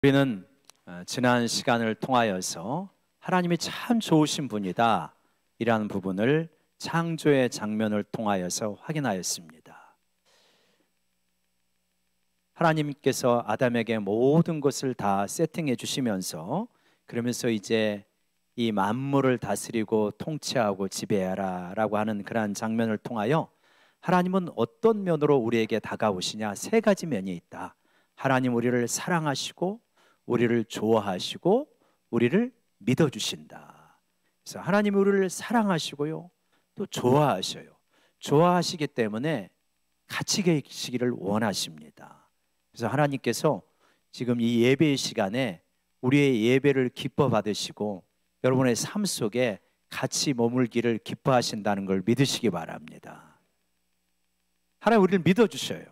우리는 지난 시간을 통하여서 하나님이 참 좋으신 분이다 이라는 부분을 창조의 장면을 통하여서 확인하였습니다. 하나님께서 아담에게 모든 것을 다 세팅해 주시면서 그러면서 이제 이 만물을 다스리고 통치하고 지배하라 라고 하는 그러한 장면을 통하여 하나님은 어떤 면으로 우리에게 다가오시냐, 세 가지 면이 있다. 하나님 우리를 사랑하시고 우리를 좋아하시고 우리를 믿어주신다. 그래서 하나님이 우리를 사랑하시고요, 또 좋아하셔요. 좋아하시기 때문에 같이 계시기를 원하십니다. 그래서 하나님께서 지금 이 예배의 시간에 우리의 예배를 기뻐 받으시고 여러분의 삶 속에 같이 머물기를 기뻐하신다는 걸 믿으시기 바랍니다. 하나님 우리를 믿어주셔요.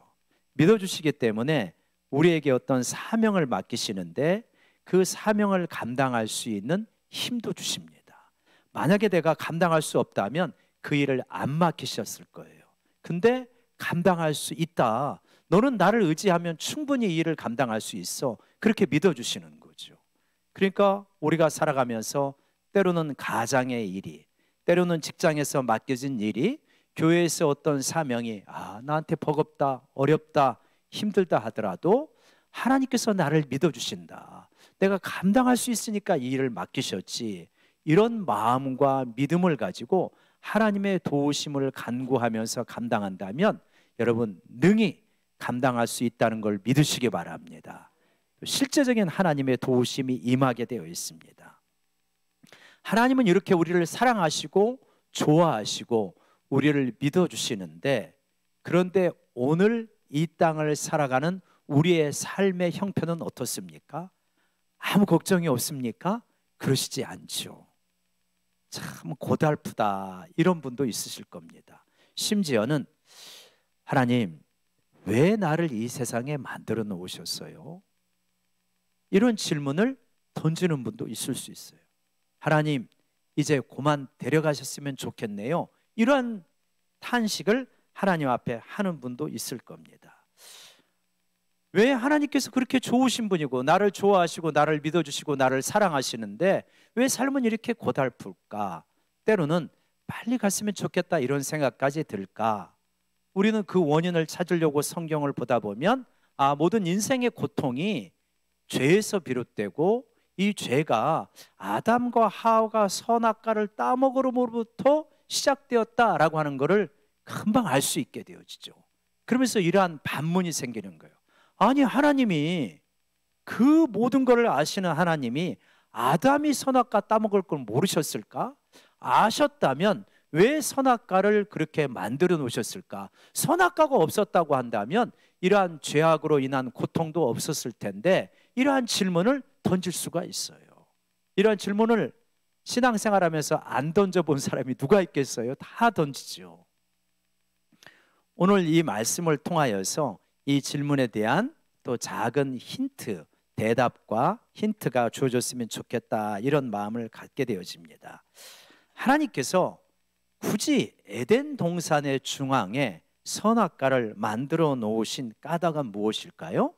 믿어주시기 때문에 우리에게 어떤 사명을 맡기시는데 그 사명을 감당할 수 있는 힘도 주십니다. 만약에 내가 감당할 수 없다면 그 일을 안 맡기셨을 거예요. 근데 감당할 수 있다. 너는 나를 의지하면 충분히 이 일을 감당할 수 있어. 그렇게 믿어주시는 거죠. 그러니까 우리가 살아가면서 때로는 가장의 일이, 때로는 직장에서 맡겨진 일이, 교회에서 어떤 사명이 나한테 버겁다, 어렵다, 힘들다 하더라도 하나님께서 나를 믿어주신다. 내가 감당할 수 있으니까 이 일을 맡기셨지. 이런 마음과 믿음을 가지고 하나님의 도우심을 간구하면서 감당한다면 여러분 능히 감당할 수 있다는 걸 믿으시기 바랍니다. 실제적인 하나님의 도우심이 임하게 되어 있습니다. 하나님은 이렇게 우리를 사랑하시고 좋아하시고 우리를 믿어주시는데, 그런데 오늘 이 땅을 살아가는 우리의 삶의 형편은 어떻습니까? 아무 걱정이 없습니까? 그러시지 않죠. 참 고달프다 이런 분도 있으실 겁니다. 심지어는 하나님 왜 나를 이 세상에 만들어 놓으셨어요? 이런 질문을 던지는 분도 있을 수 있어요. 하나님 이제 그만 데려가셨으면 좋겠네요. 이러한 탄식을 하나님 앞에 하는 분도 있을 겁니다. 왜 하나님께서 그렇게 좋으신 분이고 나를 좋아하시고 나를 믿어주시고 나를 사랑하시는데 왜 삶은 이렇게 고달플까? 때로는 빨리 갔으면 좋겠다 이런 생각까지 들까? 우리는 그 원인을 찾으려고 성경을 보다 보면 모든 인생의 고통이 죄에서 비롯되고 이 죄가 아담과 하와가 선악과를 따먹음으로부터 시작되었다라고 하는 것을 금방 알 수 있게 되어지죠. 그러면서 이러한 반문이 생기는 거예요. 아니 하나님이 그 모든 것을 아시는 하나님이 아담이 선악과 따먹을 걸 모르셨을까? 아셨다면 왜 선악과를 그렇게 만들어 놓으셨을까? 선악과가 없었다고 한다면 이러한 죄악으로 인한 고통도 없었을 텐데 이러한 질문을 던질 수가 있어요. 이러한 질문을 신앙생활하면서 안 던져본 사람이 누가 있겠어요? 다 던지죠. 오늘 이 말씀을 통하여서 이 질문에 대한 또 작은 힌트, 대답과 힌트가 주어졌으면 좋겠다 이런 마음을 갖게 되어집니다. 하나님께서 굳이 에덴 동산의 중앙에 선악과를 만들어 놓으신 까닭은 무엇일까요?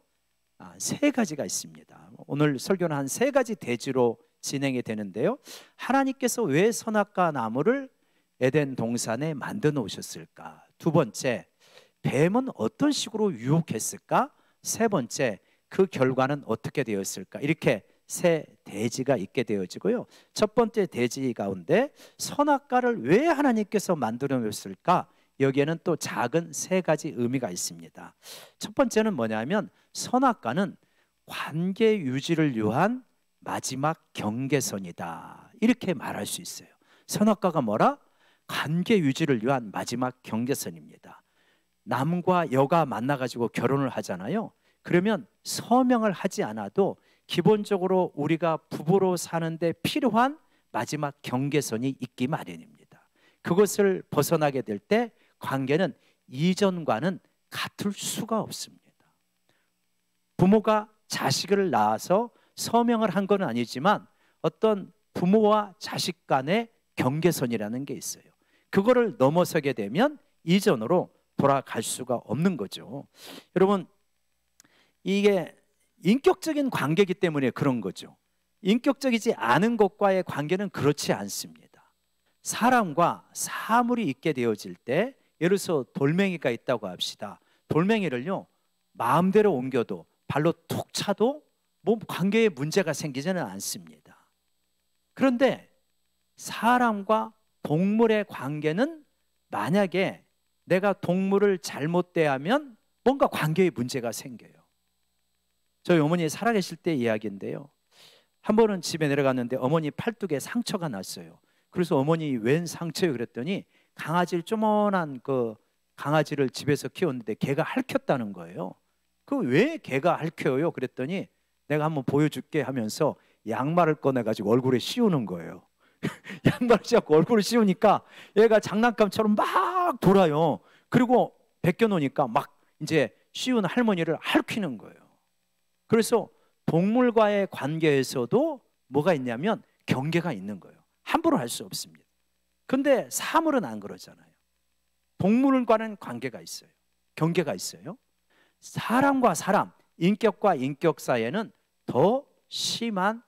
세 가지가 있습니다. 오늘 설교는 한 세 가지 대지로 진행이 되는데요. 하나님께서 왜 선악과 나무를 에덴 동산에 만들어 놓으셨을까? 두 번째, 뱀은 어떤 식으로 유혹했을까? 세 번째, 그 결과는 어떻게 되었을까? 이렇게 세 대지가 있게 되어지고요. 첫 번째 대지 가운데 선악과를 왜 하나님께서 만들어 놓으셨을까? 여기에는 또 작은 세 가지 의미가 있습니다. 첫 번째는 뭐냐면 선악과는 관계 유지를 위한 마지막 경계선이다 이렇게 말할 수 있어요. 선악과가 뭐라? 관계 유지를 위한 마지막 경계선입니다. 남과 여가 만나가지고 결혼을 하잖아요. 그러면 서명을 하지 않아도 기본적으로 우리가 부부로 사는데 필요한 마지막 경계선이 있기 마련입니다. 그것을 벗어나게 될 때 관계는 이전과는 같을 수가 없습니다. 부모가 자식을 낳아서 서명을 한 건 아니지만 어떤 부모와 자식 간의 경계선이라는 게 있어요. 그거를 넘어서게 되면 이전으로 돌아갈 수가 없는 거죠. 여러분 이게 인격적인 관계이기 때문에 그런 거죠. 인격적이지 않은 것과의 관계는 그렇지 않습니다. 사람과 사물이 있게 되어질 때, 예를 들어서 돌멩이가 있다고 합시다. 돌멩이를요, 마음대로 옮겨도 발로 툭 차도 뭐 관계에 문제가 생기지는 않습니다. 그런데 사람과 동물의 관계는, 만약에 내가 동물을 잘못 대하면 뭔가 관계에 문제가 생겨요. 저희 어머니 살아계실 때 이야기인데요, 한 번은 집에 내려갔는데 어머니 팔뚝에 상처가 났어요. 그래서 어머니 웬 상처요? 그랬더니 강아지를, 조그만한 그 강아지를 집에서 키웠는데 개가 핥혔다는 거예요. 그 왜 개가 핥혀요? 그랬더니 내가 한번 보여줄게 하면서 양말을 꺼내가지고 얼굴에 씌우는 거예요. 양말을 씌우고 얼굴을 씌우니까 얘가 장난감처럼 막 돌아요. 그리고 벗겨놓으니까 막 이제 씌운 할머니를 핥히는 거예요. 그래서 동물과의 관계에서도 뭐가 있냐면 경계가 있는 거예요. 함부로 할 수 없습니다. 근데 사물은 안 그러잖아요. 동물과는 관계가 있어요. 경계가 있어요. 사람과 사람, 인격과 인격 사이에는 더 심한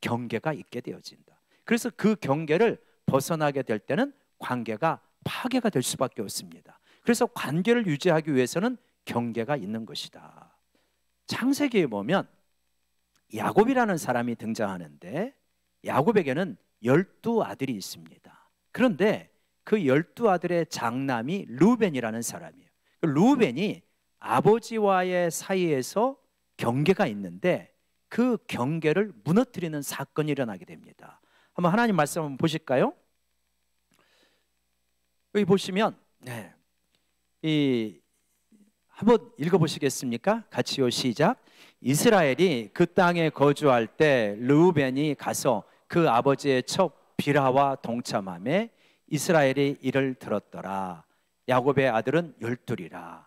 경계가 있게 되어진다. 그래서 그 경계를 벗어나게 될 때는 관계가 파괴가 될 수밖에 없습니다. 그래서 관계를 유지하기 위해서는 경계가 있는 것이다. 창세기에 보면 야곱이라는 사람이 등장하는데, 야곱에게는 12아들이 있습니다. 그런데 그 12아들의 장남이 르우벤이라는 사람이에요. 르우벤이 아버지와의 사이에서 경계가 있는데 그 경계를 무너뜨리는 사건이 일어나게 됩니다. 한번 하나님 말씀 한번 보실까요? 여기 보시면 한번 읽어보시겠습니까? 같이요, 시작. 이스라엘이 그 땅에 거주할 때 르우벤이 가서 그 아버지의 첩 빌하와 동참하며 이스라엘이 이를 들었더라. 야곱의 아들은 12이라.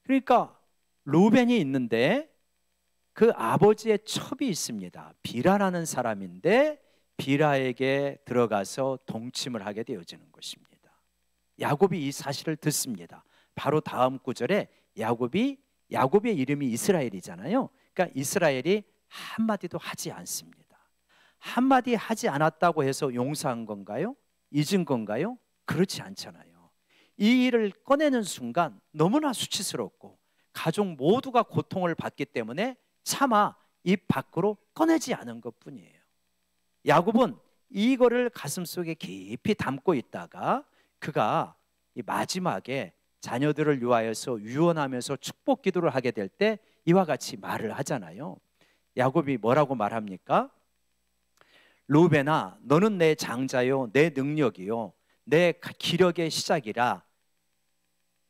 그러니까 르우벤이 있는데 그 아버지의 첩이 있습니다. 빌하라는 사람인데 빌하에게 들어가서 동침을 하게 되어지는 것입니다. 야곱이 이 사실을 듣습니다. 바로 다음 구절에 야곱의 이름이 이스라엘이잖아요. 그러니까 이스라엘이 한마디도 하지 않습니다. 한마디 하지 않았다고 해서 용서한 건가요? 잊은 건가요? 그렇지 않잖아요. 이 일을 꺼내는 순간 너무나 수치스럽고 가족 모두가 고통을 받기 때문에 차마 입 밖으로 꺼내지 않은 것뿐이에요. 야곱은 이거를 가슴속에 깊이 담고 있다가 그가 마지막에 자녀들을 위하여서 유언하면서 축복 기도를 하게 될 때 이와 같이 말을 하잖아요. 야곱이 뭐라고 말합니까? 르우벤아, 너는 내 장자요, 내 능력이요, 내 기력의 시작이라.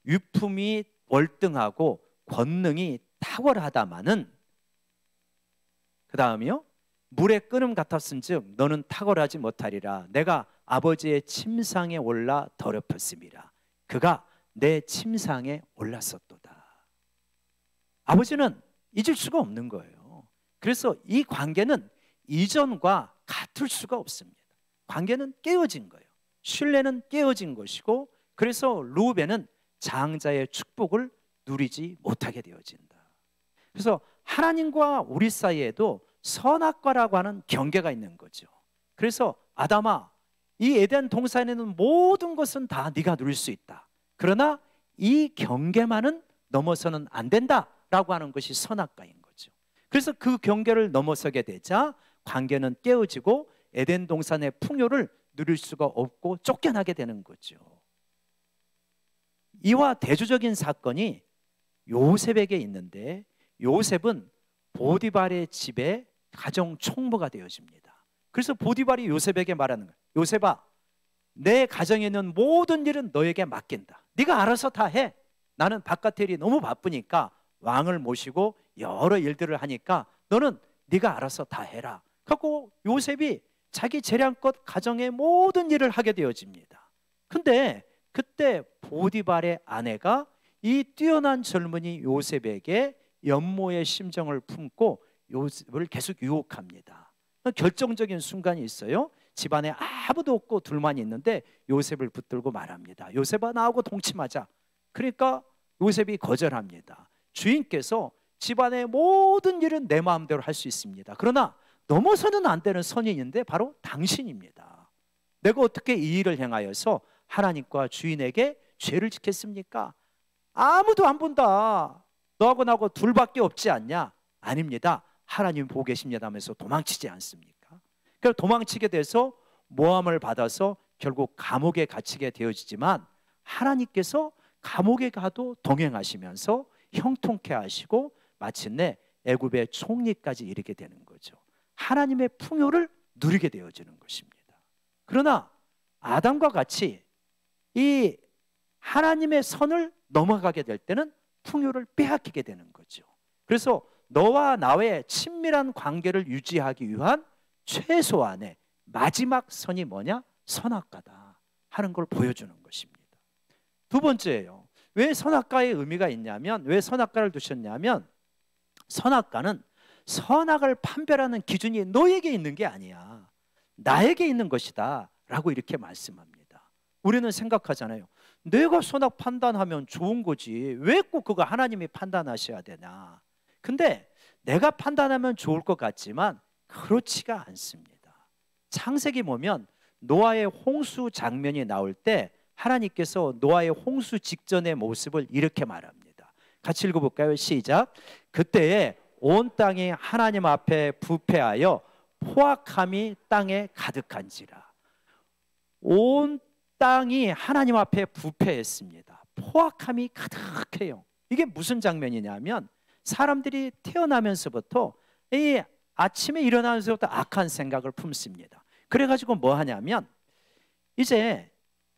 유품이 월등하고 권능이 탁월하다마는, 그 다음이요, 물의 끓음 같았은즉 너는 탁월하지 못하리라. 내가 아버지의 침상에 올라 더럽혔음이라. 그가 내 침상에 올랐었도다. 아버지는 잊을 수가 없는 거예요. 그래서 이 관계는 이전과 같을 수가 없습니다. 관계는 깨어진 거예요. 신뢰는 깨어진 것이고, 그래서 르우벤은 장자의 축복을 누리지 못하게 되어진다. 그래서 하나님과 우리 사이에도 선악과라고 하는 경계가 있는 거죠. 그래서 아담아, 이 에덴 동산에 있는 모든 것은 다 네가 누릴 수 있다. 그러나 이 경계만은 넘어서는 안 된다라고 하는 것이 선악과인 거죠. 그래서 그 경계를 넘어서게 되자 관계는 깨어지고 에덴 동산의 풍요를 누릴 수가 없고 쫓겨나게 되는 거죠. 이와 대조적인 사건이 요셉에게 있는데, 요셉은 보디발의 집에 가정 총무가 되어집니다. 그래서 보디발이 요셉에게 말하는 거예요. 요셉아, 내 가정에 있는 모든 일은 너에게 맡긴다. 네가 알아서 다 해. 나는 바깥의 일이 너무 바쁘니까 왕을 모시고 여러 일들을 하니까 너는 네가 알아서 다 해라. 그래서 요셉이 자기 재량껏 가정의 모든 일을 하게 되어집니다. 근데 그때 보디발의 아내가 이 뛰어난 젊은이 요셉에게 연모의 심정을 품고 요셉을 계속 유혹합니다. 결정적인 순간이 있어요. 집안에 아무도 없고 둘만 있는데 요셉을 붙들고 말합니다. 요셉아, 나하고 동침하자. 그러니까 요셉이 거절합니다. 주인께서 집안의 모든 일은 내 마음대로 할 수 있습니다. 그러나 넘어서는 안 되는 선이 있는데 바로 당신입니다. 내가 어떻게 이 일을 행하여서 하나님과 주인에게 죄를 짓겠습니까? 아무도 안 본다. 너하고 나하고 둘밖에 없지 않냐? 아닙니다. 하나님 보고 계십니다 하면서 도망치지 않습니까? 그래서 도망치게 돼서 모함을 받아서 결국 감옥에 갇히게 되어지지만 하나님께서 감옥에 가도 동행하시면서 형통케 하시고 마침내 애굽의 총리까지 이르게 되는 거죠. 하나님의 풍요를 누리게 되어지는 것입니다. 그러나 아담과 같이 이 하나님의 선을 넘어가게 될 때는 풍요를 빼앗기게 되는 거죠. 그래서 너와 나의 친밀한 관계를 유지하기 위한 최소한의 마지막 선이 뭐냐? 선악과다 하는 걸 보여주는 것입니다. 두 번째예요. 왜 선악과의 의미가 있냐면, 왜 선악과를 두셨냐면, 선악과는 선악을 판별하는 기준이 너에게 있는 게 아니야, 나에게 있는 것이다 라고 이렇게 말씀합니다. 우리는 생각하잖아요. 내가 선악 판단하면 좋은 거지, 왜 꼭 그거 하나님이 판단하셔야 되냐. 근데 내가 판단하면 좋을 것 같지만 그렇지가 않습니다. 창세기 보면 노아의 홍수 장면이 나올 때 하나님께서 노아의 홍수 직전의 모습을 이렇게 말합니다. 같이 읽어볼까요? 시작. 그때에 온 땅이 하나님 앞에 부패하여 포악함이 땅에 가득한지라. 온 땅이 하나님 앞에 부패했습니다. 포악함이 가득해요. 이게 무슨 장면이냐면, 사람들이 태어나면서부터 이 아침에 일어나면서부터 악한 생각을 품습니다. 그래가지고 뭐 하냐면, 이제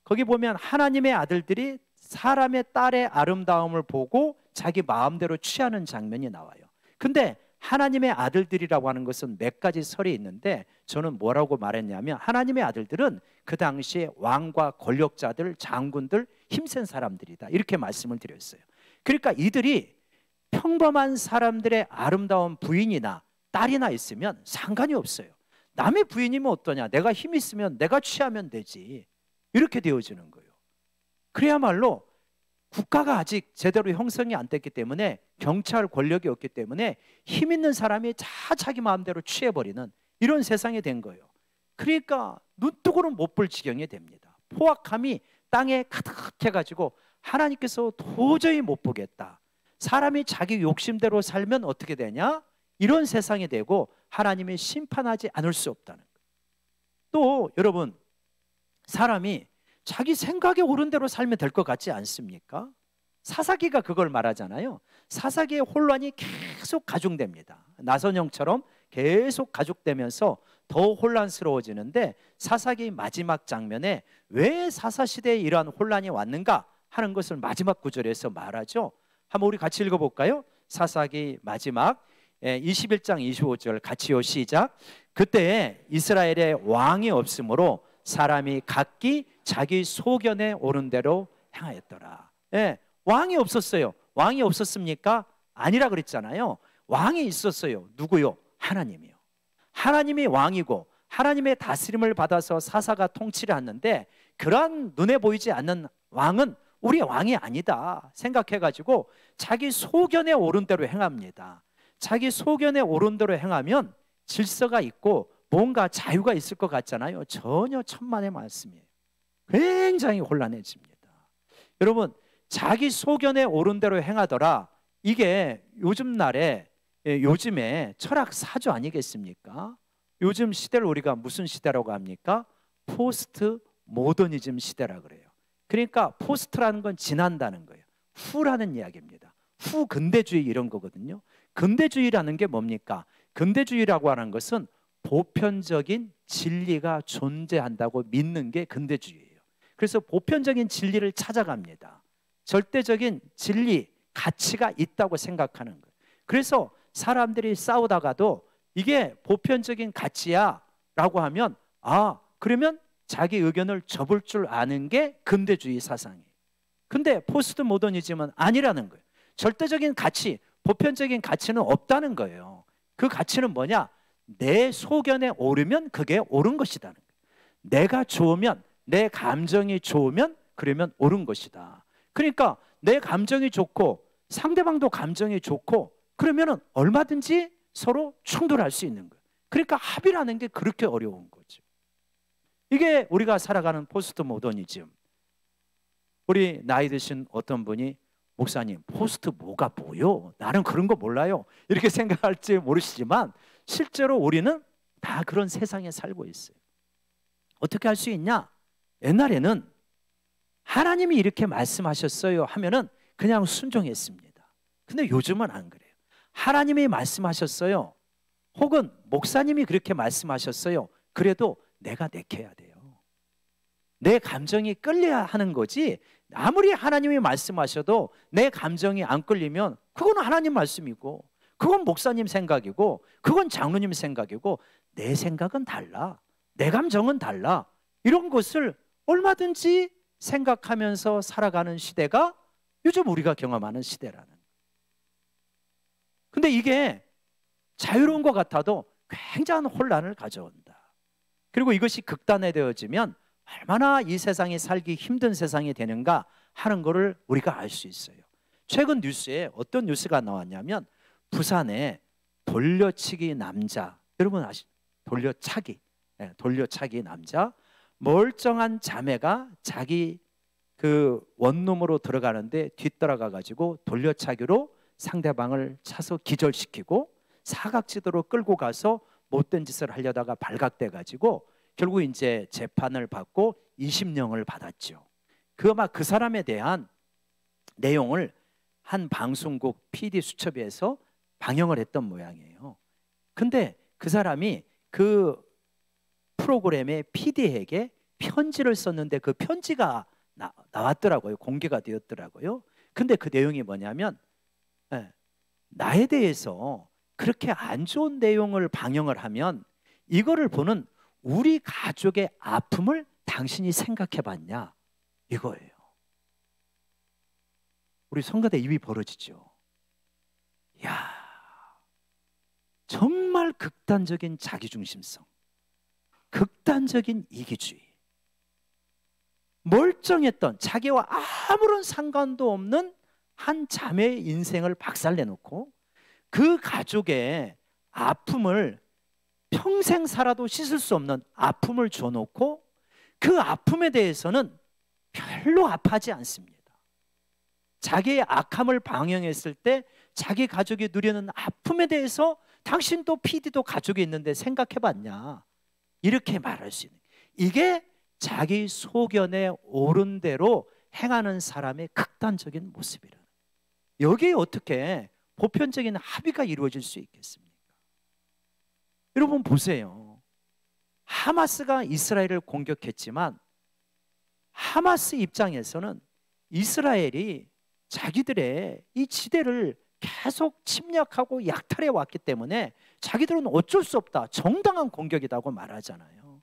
거기 보면 하나님의 아들들이 사람의 딸의 아름다움을 보고 자기 마음대로 취하는 장면이 나와요. 근데 하나님의 아들들이라고 하는 것은 몇 가지 설이 있는데, 저는 뭐라고 말했냐면, 하나님의 아들들은 그 당시에 왕과 권력자들, 장군들, 힘센 사람들이다 이렇게 말씀을 드렸어요. 그러니까 이들이 평범한 사람들의 아름다운 부인이나 딸이나 있으면 상관이 없어요. 남의 부인이면 어떠냐, 내가 힘 있으면 내가 취하면 되지, 이렇게 되어지는 거예요. 그래야말로 국가가 아직 제대로 형성이 안 됐기 때문에, 경찰 권력이 없기 때문에 힘 있는 사람이 다 자기 마음대로 취해버리는 이런 세상이 된 거예요. 그러니까 눈뜨고는 못 볼 지경이 됩니다. 포악함이 땅에 가득해가지고 하나님께서 도저히 못 보겠다, 사람이 자기 욕심대로 살면 어떻게 되냐, 이런 세상이 되고 하나님이 심판하지 않을 수 없다는 거예요. 또 여러분, 사람이 자기 생각에 옳은 대로 살면 될 것 같지 않습니까? 사사기가 그걸 말하잖아요. 사사기의 혼란이 계속 가중됩니다. 나선형처럼 계속 가중되면서 더 혼란스러워지는데, 사사기 마지막 장면에 왜 사사시대에 이러한 혼란이 왔는가 하는 것을 마지막 구절에서 말하죠. 한번 우리 같이 읽어볼까요? 사사기 마지막 21장 25절 같이요. 시작. 그때에 이스라엘에 왕이 없으므로 사람이 각기 자기 소견에 오른 대로 행하였더라. 왕이 없었어요. 왕이 없었습니까? 아니라 그랬잖아요. 왕이 있었어요. 누구요? 하나님이요. 하나님이 왕이고 하나님의 다스림을 받아서 사사가 통치를 하는데, 그러한 눈에 보이지 않는 왕은 우리 왕이 아니다 생각해가지고 자기 소견에 오른 대로 행합니다. 자기 소견에 오른 대로 행하면 질서가 있고 뭔가 자유가 있을 것 같잖아요. 전혀 천만의 말씀이에요. 굉장히 혼란해집니다. 여러분, 자기 소견에 오른 대로 행하더라, 이게 요즘에 철학 사조 아니겠습니까? 요즘 시대를 우리가 무슨 시대라고 합니까? 포스트 모더니즘 시대라 그래요. 그러니까 포스트라는 건 지난다는 거예요. 후라는 이야기입니다. 후 근대주의 이런 거거든요. 근대주의라는 게 뭡니까? 근대주의라고 하는 것은 보편적인 진리가 존재한다고 믿는 게 근대주의예요. 그래서 보편적인 진리를 찾아갑니다. 절대적인 진리, 가치가 있다고 생각하는 거예요. 그래서 사람들이 싸우다가도 이게 보편적인 가치야 라고 하면, 그러면 자기 의견을 접을 줄 아는 게 근대주의 사상이에요. 근데 포스트 모더니즘은 아니라는 거예요. 절대적인 가치, 보편적인 가치는 없다는 거예요. 그 가치는 뭐냐? 내 소견에 오르면 그게 옳은 것이다는 거예요. 내가 좋으면, 내 감정이 좋으면 그러면 옳은 것이다. 그러니까 내 감정이 좋고 상대방도 감정이 좋고 그러면은 얼마든지 서로 충돌할 수 있는 거예요. 그러니까 합의라는 게 그렇게 어려운 거죠. 이게 우리가 살아가는 포스트 모더니즘. 우리 나이 드신 어떤 분이 목사님, 포스트 뭐가 뭐요? 나는 그런 거 몰라요. 이렇게 생각할지 모르시지만 실제로 우리는 다 그런 세상에 살고 있어요. 어떻게 할 수 있냐? 옛날에는 하나님이 이렇게 말씀하셨어요 하면은 그냥 순종했습니다. 근데 요즘은 안 그래요. 하나님이 말씀하셨어요. 혹은 목사님이 그렇게 말씀하셨어요. 그래도 내가 내켜야 돼요. 내 감정이 끌려야 하는 거지, 아무리 하나님이 말씀하셔도 내 감정이 안 끌리면 그건 하나님 말씀이고, 그건 목사님 생각이고, 그건 장로님 생각이고, 내 생각은 달라, 내 감정은 달라. 이런 것을 얼마든지 생각하면서 살아가는 시대가 요즘 우리가 경험하는 시대라는 거예요. 근데 이게 자유로운 것 같아도 굉장한 혼란을 가져온다. 그리고 이것이 극단화되어지면 얼마나 이 세상에 살기 힘든 세상이 되는가 하는 것을 우리가 알 수 있어요. 최근 뉴스에 어떤 뉴스가 나왔냐면 부산에 돌려치기 남자, 여러분 아시죠? 돌려차기 남자, 멀쩡한 자매가 자기 그 원룸으로 들어가는데 뒤돌아가 가지고 돌려차기로 상대방을 차서 기절시키고 사각지대로 끌고 가서 못된 짓을 하려다가 발각돼 가지고 결국 이제 재판을 받고 20년을 받았죠. 그 사람에 대한 내용을 한 방송국 PD 수첩에서 방영을 했던 모양이에요. 근데 그 사람이 그 프로그램의 PD에게 편지를 썼는데 그 편지가 나왔더라고요. 공개가 되었더라고요. 근데 그 내용이 뭐냐면 나에 대해서 그렇게 안 좋은 내용을 방영을 하면 이거를 보는 우리 가족의 아픔을 당신이 생각해 봤냐, 이거예요. 우리 성가대 입이 벌어지죠. 이야, 정말 극단적인 자기중심성, 극단적인 이기주의, 멀쩡했던 자기와 아무런 상관도 없는 한 자매의 인생을 박살내놓고 그 가족의 아픔을, 평생 살아도 씻을 수 없는 아픔을 줘놓고 그 아픔에 대해서는 별로 아파하지 않습니다. 자기의 악함을 방영했을 때 자기 가족이 누리는 아픔에 대해서 당신도 PD도 가족이 있는데 생각해봤냐, 이렇게 말할 수 있는, 이게 자기 소견에 옳은 대로 행하는 사람의 극단적인 모습이라는, 여기에 어떻게 보편적인 합의가 이루어질 수 있겠습니까? 여러분 보세요. 하마스가 이스라엘을 공격했지만 하마스 입장에서는 이스라엘이 자기들의 이 지대를 계속 침략하고 약탈해 왔기 때문에 자기들은 어쩔 수 없다, 정당한 공격이라고 말하잖아요.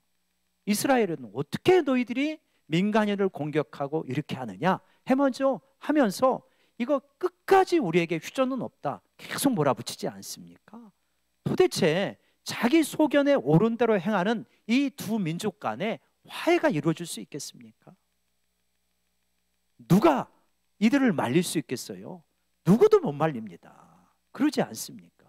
이스라엘은 어떻게 너희들이 민간인을 공격하고 이렇게 하느냐 하면서 이거 끝까지 우리에게 휴전은 없다, 계속 몰아붙이지 않습니까? 도대체 자기 소견에 옳은 대로 행하는 이 두 민족 간에 화해가 이루어질 수 있겠습니까? 누가 이들을 말릴 수 있겠어요? 누구도 못 말립니다. 그러지 않습니까?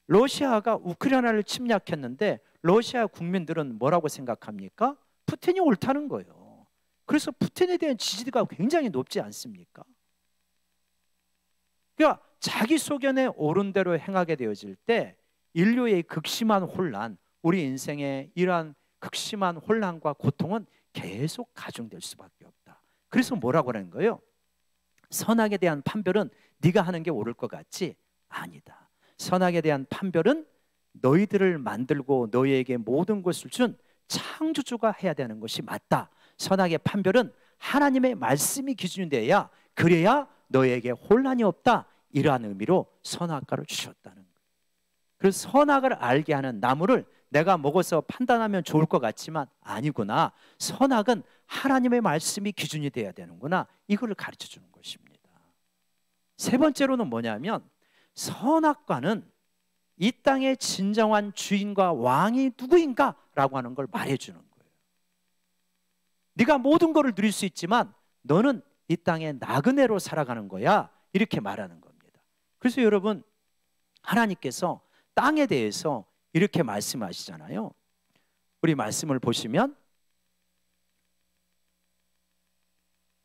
러시아가 우크라이나를 침략했는데 러시아 국민들은 뭐라고 생각합니까? 푸틴이 옳다는 거예요. 그래서 푸틴에 대한 지지도가 굉장히 높지 않습니까? 그러니까 자기 소견에 옳은 대로 행하게 되어질 때 인류의 극심한 혼란, 우리 인생의 이러한 극심한 혼란과 고통은 계속 가중될 수밖에 없다. 그래서 뭐라고 하는 거예요? 선악에 대한 판별은 네가 하는 게 옳을 것 같지? 아니다. 선악에 대한 판별은 너희들을 만들고 너희에게 모든 것을 준 창조주가 해야 되는 것이 맞다. 선악의 판별은 하나님의 말씀이 기준이 돼야, 그래야 너희에게 혼란이 없다. 이러한 의미로 선악과를 주셨다는 거예요. 그래서 선악을 알게 하는 나무를 내가 먹어서 판단하면 좋을 것 같지만 아니구나, 선악은 하나님의 말씀이 기준이 돼야 되는구나, 이거를 가르쳐 주는 것입니다. 세 번째로는 뭐냐면 선악과는 이 땅의 진정한 주인과 왕이 누구인가 라고 하는 걸 말해주는 거예요. 네가 모든 것을 누릴 수 있지만 너는 이 땅의 나그네로 살아가는 거야, 이렇게 말하는 겁니다. 그래서 여러분, 하나님께서 땅에 대해서 이렇게 말씀하시잖아요. 우리 말씀을 보시면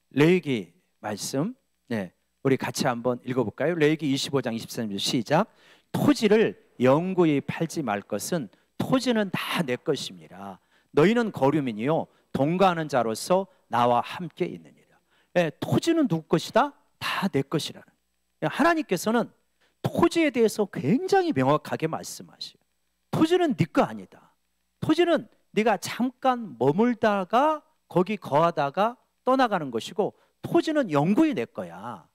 레위기 말씀, 네, 우리 같이 한번 읽어볼까요? 레위기 25장 23절 시작. 토지를 영구히 팔지 말 것은 토지는 다 내 것입니다. 너희는 거류민이요 동거하는 자로서 나와 함께 있느니라. 네, 토지는 누구 것이다? 다 내 것이라는. 하나님께서는 토지에 대해서 굉장히 명확하게 말씀하셔요. 토지는 네 거 아니다. 토지는 네가 잠깐 머물다가 거기 거하다가 떠나가는 것이고 토지는 영구히 내 거야.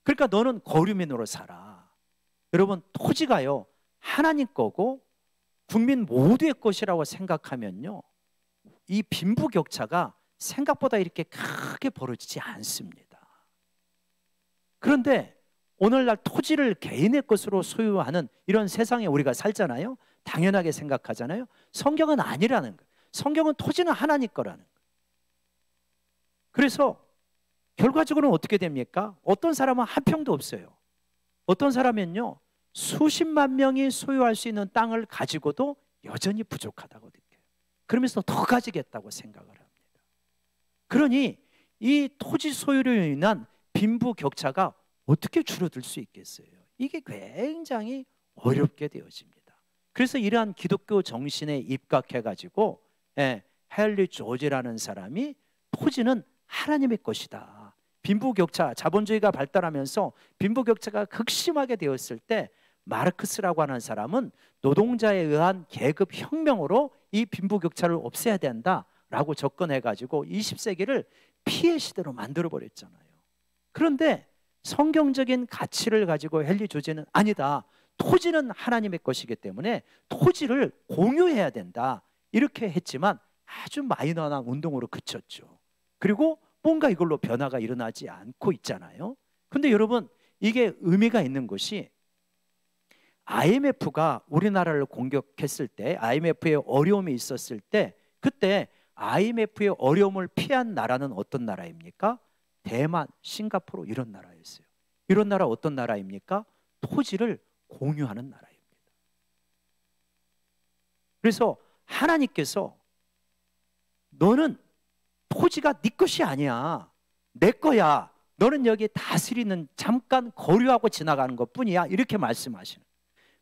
그러니까 너는 거류민으로 살아. 여러분, 토지가요 하나님 거고 국민 모두의 것이라고 생각하면요 이 빈부격차가 생각보다 이렇게 크게 벌어지지 않습니다. 그런데 오늘날 토지를 개인의 것으로 소유하는 이런 세상에 우리가 살잖아요. 당연하게 생각하잖아요. 성경은 아니라는 거예요. 성경은 토지는 하나님 거라는 거예요. 그래서 결과적으로는 어떻게 됩니까? 어떤 사람은 한 평도 없어요. 어떤 사람은요 수십만 명이 소유할 수 있는 땅을 가지고도 여전히 부족하다고 느껴요. 그러면서 더 가지겠다고 생각을 합니다. 그러니 이 토지 소유로 인한 빈부격차가 어떻게 줄어들 수 있겠어요? 이게 굉장히 어렵게 되어집니다. 그래서 이러한 기독교 정신에 입각해가지고 헨리 조지라는 사람이 토지는 하나님의 것이다. 빈부격차, 자본주의가 발달하면서 빈부격차가 극심하게 되었을 때 마르크스라고 하는 사람은 노동자에 의한 계급 혁명으로 이 빈부격차를 없애야 된다라고 접근해가지고 20세기를 피해 시대로 만들어버렸잖아요. 그런데 성경적인 가치를 가지고 헨리 조지는 아니다. 토지는 하나님의 것이기 때문에 토지를 공유해야 된다. 이렇게 했지만 아주 마이너한 운동으로 그쳤죠. 그리고 뭔가 이걸로 변화가 일어나지 않고 있잖아요. 근데 여러분, 이게 의미가 있는 것이 IMF가 우리나라를 공격했을 때, IMF에 어려움이 있었을 때, 그때 IMF의 어려움을 피한 나라는 어떤 나라입니까? 대만, 싱가포르 이런 나라였어요. 이런 나라 어떤 나라입니까? 토지를 공유하는 나라입니다. 그래서 하나님께서 너는 토지가 네 것이 아니야. 내 거야. 너는 여기 다스리는 잠깐 거류하고 지나가는 것뿐이야. 이렇게 말씀하시는.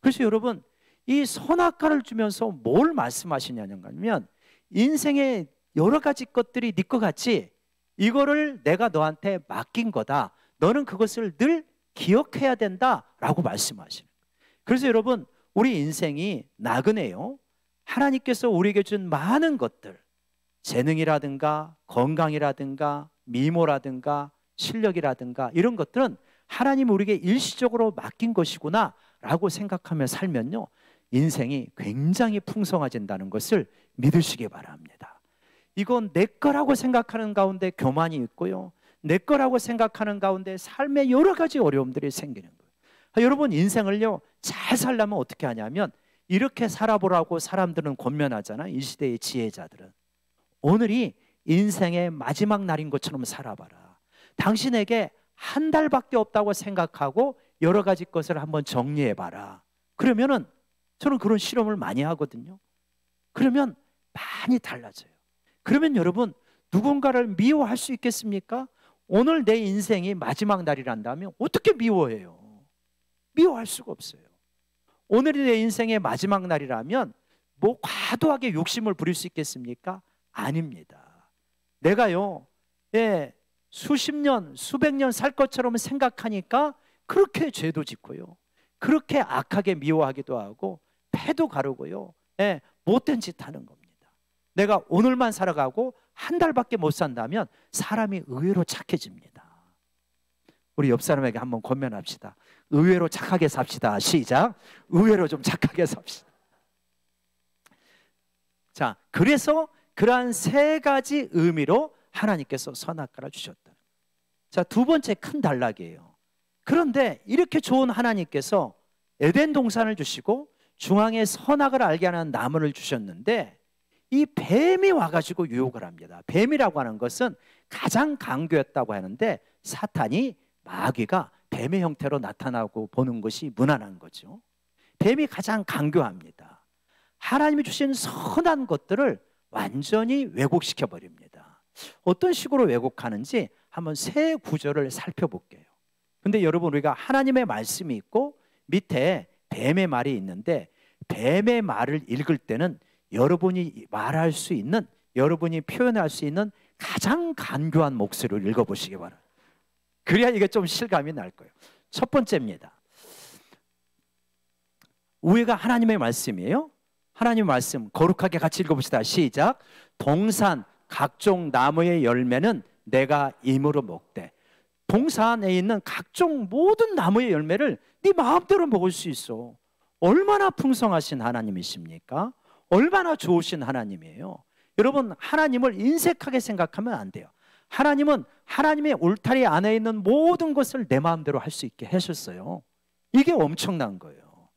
그래서 여러분, 이 선악과를 주면서 뭘 말씀하시냐면 인생의 여러 가지 것들이 네 것 같지 이거를 내가 너한테 맡긴 거다. 너는 그것을 늘 기억해야 된다라고 말씀하시는 거예요. 그래서 여러분, 우리 인생이 나그네요. 하나님께서 우리에게 준 많은 것들, 재능이라든가 건강이라든가 미모라든가 실력이라든가 이런 것들은 하나님이 우리에게 일시적으로 맡긴 것이구나 라고 생각하며 살면요 인생이 굉장히 풍성해진다는 것을 믿으시기 바랍니다. 이건 내 거라고 생각하는 가운데 교만이 있고요, 내 거라고 생각하는 가운데 삶에 여러 가지 어려움들이 생기는 거예요. 여러분, 인생을요 잘 살려면 어떻게 하냐면 이렇게 살아보라고 사람들은 권면하잖아요. 이 시대의 지혜자들은 오늘이 인생의 마지막 날인 것처럼 살아봐라. 당신에게 한 달밖에 없다고 생각하고 여러 가지 것을 한번 정리해봐라. 그러면은 저는 그런 실험을 많이 하거든요. 그러면 많이 달라져요. 그러면 여러분, 누군가를 미워할 수 있겠습니까? 오늘 내 인생이 마지막 날이란다면 어떻게 미워해요? 미워할 수가 없어요. 오늘이 내 인생의 마지막 날이라면 뭐 과도하게 욕심을 부릴 수 있겠습니까? 아닙니다. 내가요 수십 년, 수백 년 살 것처럼 생각하니까 그렇게 죄도 짓고요, 그렇게 악하게 미워하기도 하고 패도 가르고요, 못된 짓 하는 겁니다. 내가 오늘만 살아가고 한 달밖에 못 산다면 사람이 의외로 착해집니다. 우리 옆 사람에게 한번 권면합시다. 의외로 착하게 삽시다. 시작. 의외로 좀 착하게 삽시다. 자, 그래서 그러한 세 가지 의미로 하나님께서 선악과를 주셨다. 자, 두 번째 큰 단락이에요. 그런데 이렇게 좋은 하나님께서 에덴 동산을 주시고 중앙에 선악을 알게 하는 나무를 주셨는데 이 뱀이 와가지고 유혹을 합니다. 뱀이라고 하는 것은 가장 강교했다고 하는데 사탄이, 마귀가 뱀의 형태로 나타나고 보는 것이 무난한 거죠. 뱀이 가장 강교합니다. 하나님이 주신 선한 것들을 완전히 왜곡시켜 버립니다. 어떤 식으로 왜곡하는지 한번 세 구절을 살펴볼게요. 근데 여러분, 우리가 하나님의 말씀이 있고 밑에 뱀의 말이 있는데, 뱀의 말을 읽을 때는 여러분이 말할 수 있는, 여러분이 표현할 수 있는 가장 간교한 목소리로 읽어보시기 바랍니다. 그래야 이게 좀 실감이 날 거예요. 첫 번째입니다. 위가 하나님의 말씀이에요. 하나님의 말씀 거룩하게 같이 읽어봅시다. 시작. 동산 각종 나무의 열매는 내가 임으로 먹되. 동산에 있는 각종 모든 나무의 열매를 네 마음대로 먹을 수 있어. 얼마나 풍성하신 하나님이십니까? 얼마나 좋으신 하나님이에요. 여러분, 하나님을 인색하게 생각하면 안 돼요. 하나님은 하나님의 울타리 안에 있는 모든 것을 내 마음대로 할 수 있게 하셨어요. 이게 엄청난 거예요.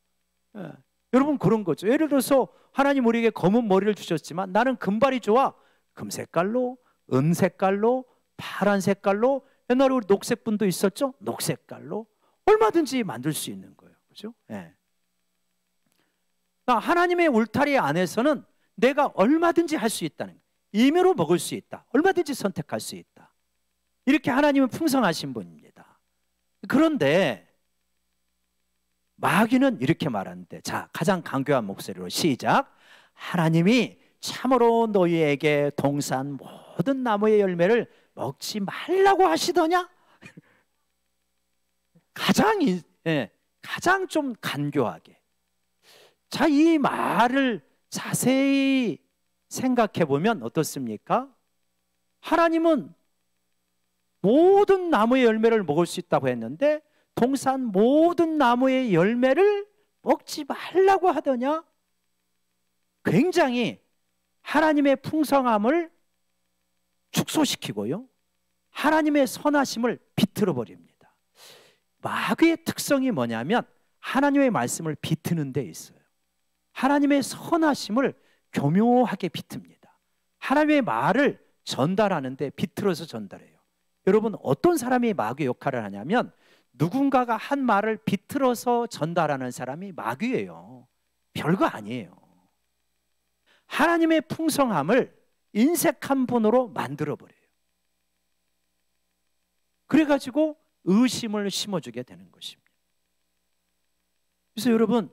예. 여러분, 그런 거죠. 예를 들어서 하나님 우리에게 검은 머리를 주셨지만 나는 금발이 좋아. 금색깔로, 은색깔로, 파란 색깔로, 옛날에 우리 녹색분도 있었죠? 녹색깔로 얼마든지 만들 수 있는 거예요. 그렇죠? 예. 하나님의 울타리 안에서는 내가 얼마든지 할 수 있다는 거예요. 임의로 먹을 수 있다. 얼마든지 선택할 수 있다. 이렇게 하나님은 풍성하신 분입니다. 그런데 마귀는 이렇게 말하는데, 자, 가장 강교한 목소리로 시작. 하나님이 참으로 너희에게 동산 모든 나무의 열매를 먹지 말라고 하시더냐? 가장 좀 간교하게. 자, 이 말을 자세히 생각해 보면 어떻습니까? 하나님은 모든 나무의 열매를 먹을 수 있다고 했는데 동산 모든 나무의 열매를 먹지 말라고 하더냐? 굉장히 하나님의 풍성함을 축소시키고요, 하나님의 선하심을 비틀어 버립니다. 마귀의 특성이 뭐냐면 하나님의 말씀을 비트는 데 있어요. 하나님의 선하심을 교묘하게 비틉니다. 하나님의 말을 전달하는데 비틀어서 전달해요. 여러분, 어떤 사람이 마귀 역할을 하냐면 누군가가 한 말을 비틀어서 전달하는 사람이 마귀예요. 별거 아니에요. 하나님의 풍성함을 인색한 분으로 만들어버려요. 그래가지고 의심을 심어주게 되는 것입니다. 그래서 여러분,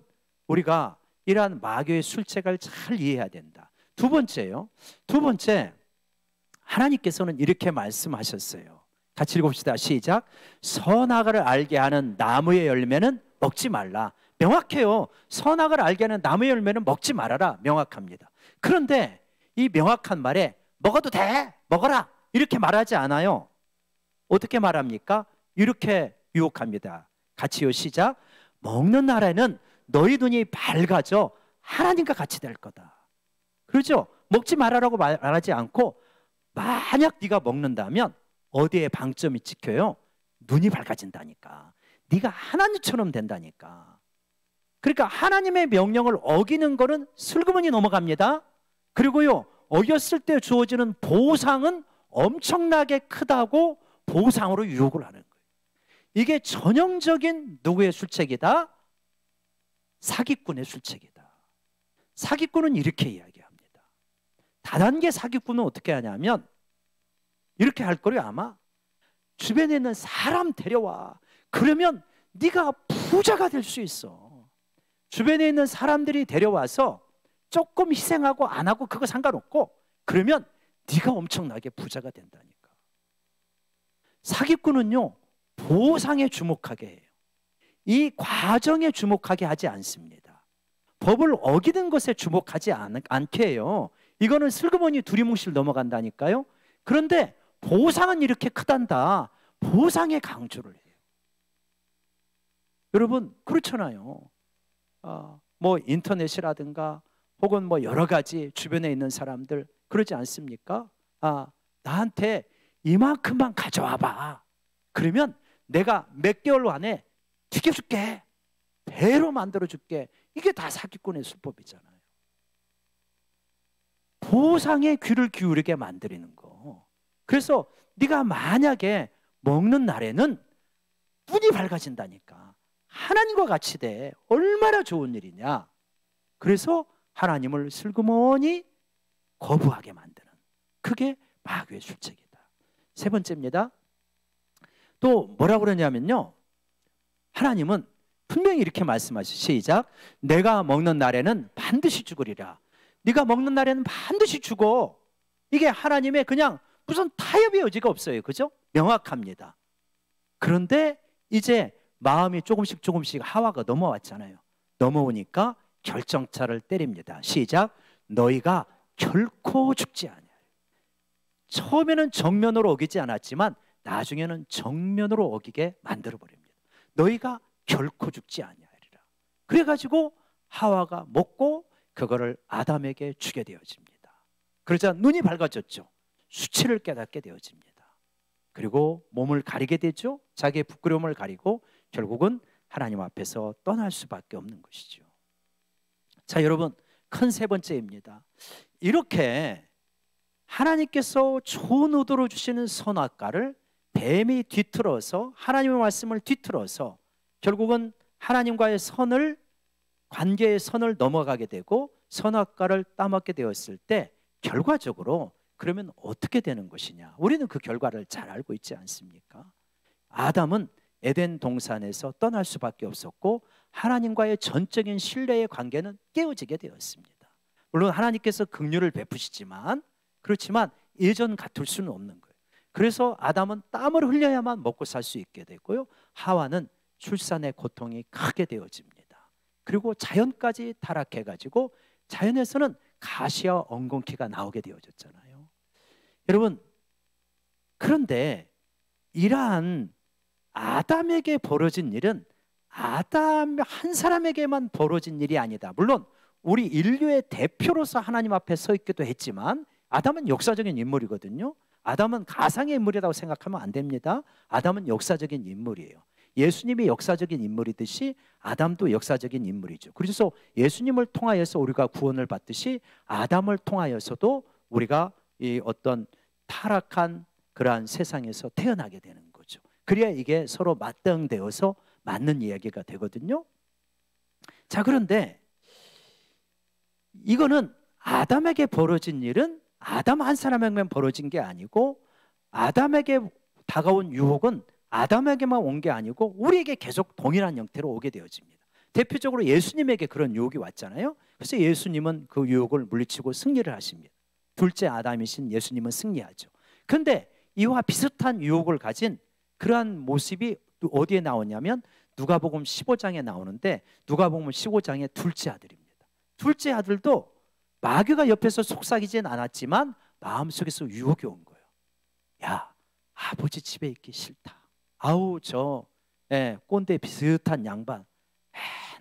우리가 이러한 마귀의 술책을 잘 이해해야 된다. 두 번째요. 두 번째, 하나님께서는 이렇게 말씀하셨어요. 같이 읽읍시다. 시작. 선악을 알게 하는 나무의 열매는 먹지 말라. 명확해요. 선악을 알게 하는 나무의 열매는 먹지 말아라. 명확합니다. 그런데 이 명확한 말에 먹어도 돼, 먹어라, 이렇게 말하지 않아요. 어떻게 말합니까? 이렇게 유혹합니다. 같이요. 시작. 먹는 날에는 너희 눈이 밝아져 하나님과 같이 될 거다. 그렇죠? 먹지 말아라고 말하지 않고, 만약 네가 먹는다면 어디에 방점이 찍혀요? 눈이 밝아진다니까. 네가 하나님처럼 된다니까. 그러니까 하나님의 명령을 어기는 거는 슬그머니 넘어갑니다. 그리고요, 어겼을 때 주어지는 보상은 엄청나게 크다고 보상으로 유혹을 하는 거예요. 이게 전형적인 누구의 술책이다? 사기꾼의 술책이다. 사기꾼은 이렇게 이야기합니다. 다단계 사기꾼은 어떻게 하냐면 이렇게 할 거예요. 아마 주변에 있는 사람 데려와. 그러면 네가 부자가 될 수 있어. 주변에 있는 사람들이 데려와서 조금 희생하고 안 하고 그거 상관없고, 그러면 네가 엄청나게 부자가 된다니까. 사기꾼은요, 보상에 주목하게 해요. 이 과정에 주목하게 하지 않습니다. 법을 어기는 것에 주목하지 않게 해요. 이거는 슬그머니 두리뭉실 넘어간다니까요. 그런데 보상은 이렇게 크단다. 보상에 강조를 해요. 여러분, 그렇잖아요. 뭐 인터넷이라든가 혹은 뭐 여러 가지 주변에 있는 사람들 그러지 않습니까? 나한테 이만큼만 가져와 봐. 그러면 내가 몇 개월 안에 튀겨줄게. 배로 만들어줄게. 이게 다 사기꾼의 수법이잖아요. 보상에 귀를 기울이게 만드는 거. 그래서 네가 만약에 먹는 날에는 눈이 밝아진다니까. 하나님과 같이 돼. 얼마나 좋은 일이냐. 그래서 하나님을 슬그머니 거부하게 만드는, 그게 마귀의 술책이다. 세 번째입니다. 또 뭐라고 그러냐면요, 하나님은 분명히 이렇게 말씀하시죠. 시작. 내가 먹는 날에는 반드시 죽으리라. 네가 먹는 날에는 반드시 죽어. 이게 하나님의 그냥 무슨 타협의 여지가 없어요. 그죠? 명확합니다. 그런데 이제 마음이 조금씩 하와가 넘어왔잖아요. 넘어오니까 결정차를 때립니다. 시작. 너희가 결코 죽지 아니하리라. 처음에는 정면으로 어기지 않았지만 나중에는 정면으로 어기게 만들어버립니다. 너희가 결코 죽지 아니하리라. 그래가지고 하와가 먹고 그거를 아담에게 주게 되어집니다. 그러자 눈이 밝아졌죠. 수치를 깨닫게 되어집니다. 그리고 몸을 가리게 되죠. 자기의 부끄러움을 가리고 결국은 하나님 앞에서 떠날 수밖에 없는 것이죠. 자, 여러분, 큰 세 번째입니다. 이렇게 하나님께서 좋은 의도로 주시는 선악과를 뱀이 뒤틀어서, 하나님의 말씀을 뒤틀어서 결국은 하나님과의 선을, 관계의 선을 넘어가게 되고 선악과를 따먹게 되었을 때 결과적으로 그러면 어떻게 되는 것이냐? 우리는 그 결과를 잘 알고 있지 않습니까? 아담은 에덴 동산에서 떠날 수밖에 없었고 하나님과의 전적인 신뢰의 관계는 깨어지게 되었습니다. 물론 하나님께서 긍휼을 베푸시지만, 그렇지만 예전 같을 수는 없는 거예요. 그래서 아담은 땀을 흘려야만 먹고 살 수 있게 되고요, 하와는 출산의 고통이 크게 되어집니다. 그리고 자연까지 타락해가지고 자연에서는 가시와 엉겅퀴가 나오게 되어졌잖아요. 여러분, 그런데 이러한 아담에게 벌어진 일은 아담 한 사람에게만 벌어진 일이 아니다. 물론 우리 인류의 대표로서 하나님 앞에 서 있기도 했지만 아담은 역사적인 인물이거든요. 아담은 가상의 인물이라고 생각하면 안 됩니다. 아담은 역사적인 인물이에요. 예수님이 역사적인 인물이듯이 아담도 역사적인 인물이죠. 그래서 예수님을 통하여서 우리가 구원을 받듯이 아담을 통하여서도 우리가 이 어떤 타락한 그러한 세상에서 태어나게 되는 거죠. 그래야 이게 서로 맞대응되어서 맞는 이야기가 되거든요. 자, 그런데 이거는 아담에게 벌어진 일은 아담 한 사람에게만 벌어진 게 아니고 아담에게 다가온 유혹은 아담에게만 온 게 아니고 우리에게 계속 동일한 형태로 오게 되어집니다. 대표적으로 예수님에게 그런 유혹이 왔잖아요. 그래서 예수님은 그 유혹을 물리치고 승리를 하십니다. 둘째 아담이신 예수님은 승리하죠. 그런데 이와 비슷한 유혹을 가진 그러한 모습이 어디에 나오냐면 누가복음 15장에 나오는데, 누가복음 15장의 둘째 아들입니다. 둘째 아들도 마귀가 옆에서 속삭이진 않았지만 마음속에서 유혹이 온 거예요. 야, 아버지 집에 있기 싫다. 아우, 저 꼰대 비슷한 양반,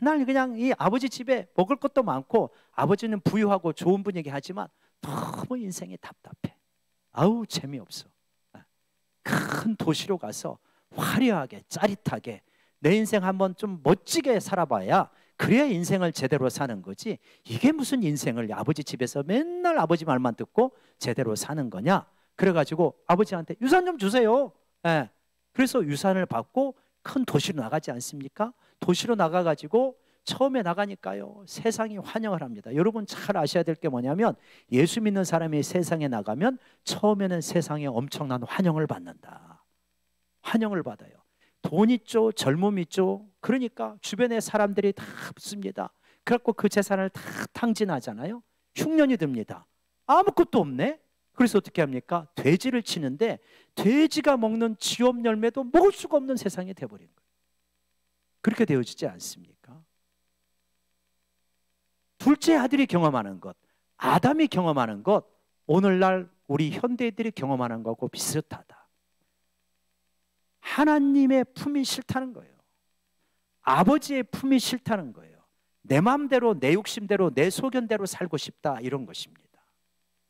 맨날 그냥 이 아버지 집에 먹을 것도 많고 아버지는 부유하고 좋은 분이긴 하지만 너무 인생이 답답해. 아우, 재미없어. 큰 도시로 가서 화려하게 짜릿하게 내 인생 한번 좀 멋지게 살아봐야 그래야 인생을 제대로 사는 거지, 이게 무슨 인생을 아버지 집에서 맨날 아버지 말만 듣고 제대로 사는 거냐. 그래가지고 아버지한테 유산 좀 주세요. 그래서 유산을 받고 큰 도시로 나가지 않습니까? 도시로 나가가지고 처음에 나가니까요, 세상이 환영을 합니다. 여러분 잘 아셔야 될 게 뭐냐면 예수 믿는 사람이 세상에 나가면 처음에는 세상에 엄청난 환영을 받는다. 환영을 받아요. 돈 있죠, 젊음 있죠. 그러니까 주변에 사람들이 다 붙습니다. 그래갖고 그 재산을 다 탕진하잖아요. 흉년이 듭니다. 아무것도 없네. 그래서 어떻게 합니까? 돼지를 치는데 돼지가 먹는 지업 열매도 먹을 수가 없는 세상이 돼버린 거예요. 그렇게 되어지지 않습니까? 둘째 아들이 경험하는 것, 아담이 경험하는 것, 오늘날 우리 현대인들이 경험하는 것하고 비슷하다. 하나님의 품이 싫다는 거예요. 아버지의 품이 싫다는 거예요. 내 마음대로, 내 욕심대로, 내 소견대로 살고 싶다, 이런 것입니다.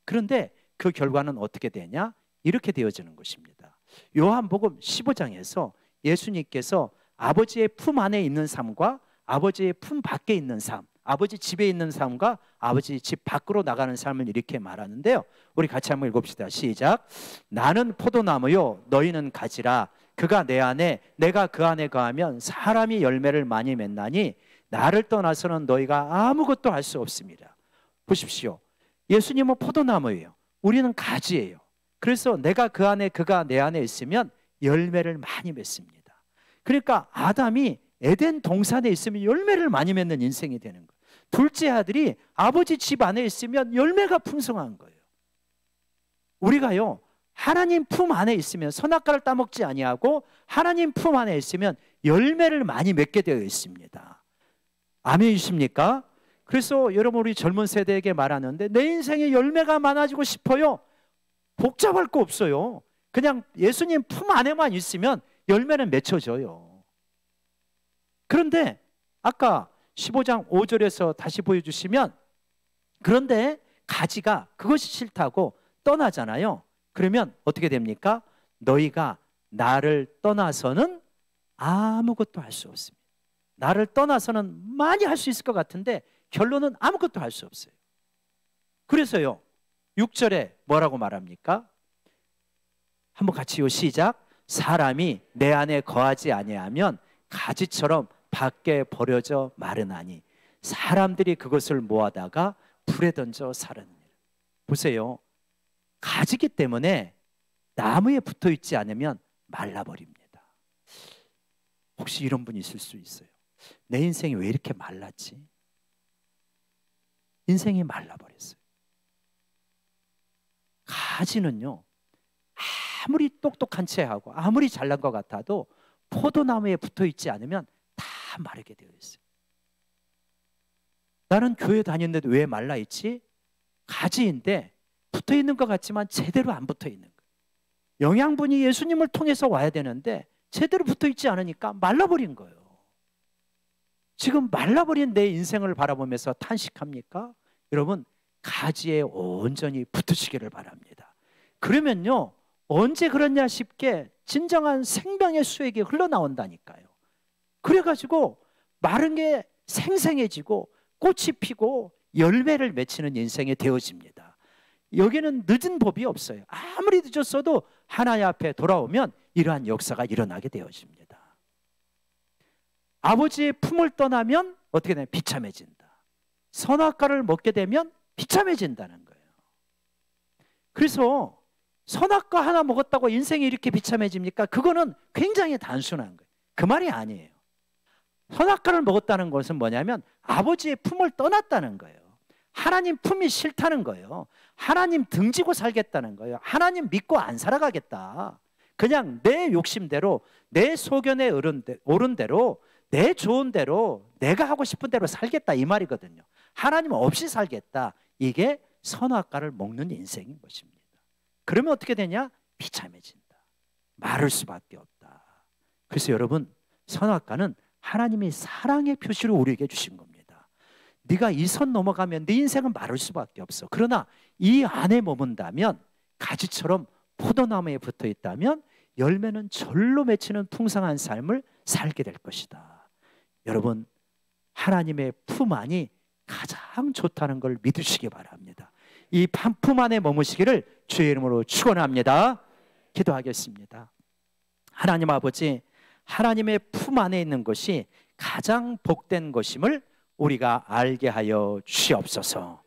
그런데 그 결과는 어떻게 되냐? 이렇게 되어지는 것입니다. 요한복음 15장에서 예수님께서 아버지의 품 안에 있는 삶과 아버지의 품 밖에 있는 삶, 아버지 집에 있는 삶과 아버지 집 밖으로 나가는 삶을 이렇게 말하는데요. 우리 같이 한번 읽읍시다. 시작. 나는 포도나무요 너희는 가지라. 그가 내 안에 내가 그 안에 거하면 사람이 열매를 많이 맺나니 나를 떠나서는 너희가 아무것도 할 수 없습니다. 보십시오. 예수님은 포도나무예요. 우리는 가지예요. 그래서 내가 그 안에 그가 내 안에 있으면 열매를 많이 맺습니다. 그러니까 아담이 에덴 동산에 있으면 열매를 많이 맺는 인생이 되는 거예요. 둘째 아들이 아버지 집 안에 있으면 열매가 풍성한 거예요. 우리가요, 하나님 품 안에 있으면 선악과를 따먹지 아니하고 하나님 품 안에 있으면 열매를 많이 맺게 되어 있습니다. 아멘이십니까? 그래서 여러분, 우리 젊은 세대에게 말하는데, 내 인생에 열매가 많아지고 싶어요. 복잡할 거 없어요. 그냥 예수님 품 안에만 있으면 열매는 맺혀져요. 그런데 아까 15장 5절에서 다시 보여주시면, 그런데 가지가 그것이 싫다고 떠나잖아요. 그러면 어떻게 됩니까? 너희가 나를 떠나서는 아무것도 할 수 없습니다. 나를 떠나서는 많이 할 수 있을 것 같은데 결론은 아무것도 할 수 없어요. 그래서요, 6절에 뭐라고 말합니까? 한번 같이요, 시작. 사람이 내 안에 거하지 아니하면 가지처럼 밖에 버려져 마르나니 사람들이 그것을 모아다가 불에 던져 사르느니라. 보세요. 가지기 때문에 나무에 붙어 있지 않으면 말라버립니다. 혹시 이런 분이 있을 수 있어요. 내 인생이 왜 이렇게 말랐지? 인생이 말라버렸어요. 가지는요, 아무리 똑똑한 체하고 아무리 잘난 것 같아도 포도나무에 붙어 있지 않으면 다 마르게 되어 있어요. 나는 교회 다니는데 왜 말라 있지? 가지인데 붙어 있는 것 같지만 제대로 안 붙어 있는 거예요. 영양분이 예수님을 통해서 와야 되는데 제대로 붙어 있지 않으니까 말라버린 거예요. 지금 말라버린 내 인생을 바라보면서 탄식합니까? 여러분, 가지에 온전히 붙으시기를 바랍니다. 그러면요, 언제 그러냐 싶게 진정한 생명의 수액이 흘러나온다니까요. 그래가지고 마른 게 생생해지고 꽃이 피고 열매를 맺히는 인생이 되어집니다. 여기는 늦은 법이 없어요. 아무리 늦었어도 하나님 앞에 돌아오면 이러한 역사가 일어나게 되어집니다. 아버지의 품을 떠나면 어떻게 되냐? 비참해진다. 선악과를 먹게 되면 비참해진다는 거예요. 그래서 선악과 하나 먹었다고 인생이 이렇게 비참해집니까? 그거는 굉장히 단순한 거예요. 그 말이 아니에요. 선악과를 먹었다는 것은 뭐냐면 아버지의 품을 떠났다는 거예요. 하나님 품이 싫다는 거예요. 하나님 등지고 살겠다는 거예요. 하나님 믿고 안 살아가겠다. 그냥 내 욕심대로, 내 소견에 오른 대로, 내 좋은 대로, 내가 하고 싶은 대로 살겠다, 이 말이거든요. 하나님 없이 살겠다. 이게 선악과를 먹는 인생인 것입니다. 그러면 어떻게 되냐? 비참해진다. 마를 수밖에 없다. 그래서 여러분, 선악과는 하나님이 사랑의 표시로 우리에게 주신 겁니다. 네가 이 선 넘어가면 네 인생은 마를 수밖에 없어. 그러나 이 안에 머문다면, 가지처럼 포도나무에 붙어 있다면 열매는 절로 맺히는 풍성한 삶을 살게 될 것이다. 여러분, 하나님의 품 안이 가장 좋다는 걸 믿으시기 바랍니다. 이 품 안에 머무시기를 주의 이름으로 축원합니다. 기도하겠습니다. 하나님 아버지, 하나님의 품 안에 있는 것이 가장 복된 것임을 우리가 알게 하여 주시옵소서.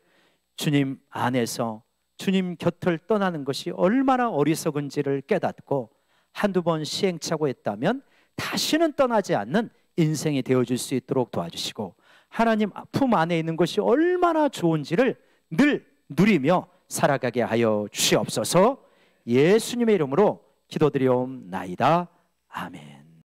주님 안에서 주님 곁을 떠나는 것이 얼마나 어리석은지를 깨닫고 한두 번 시행착오했다면 다시는 떠나지 않는 인생이 되어줄 수 있도록 도와주시고, 하나님 품 안에 있는 것이 얼마나 좋은지를 늘 누리며 살아가게 하여 주시옵소서. 예수님의 이름으로 기도드리옵나이다. 아멘.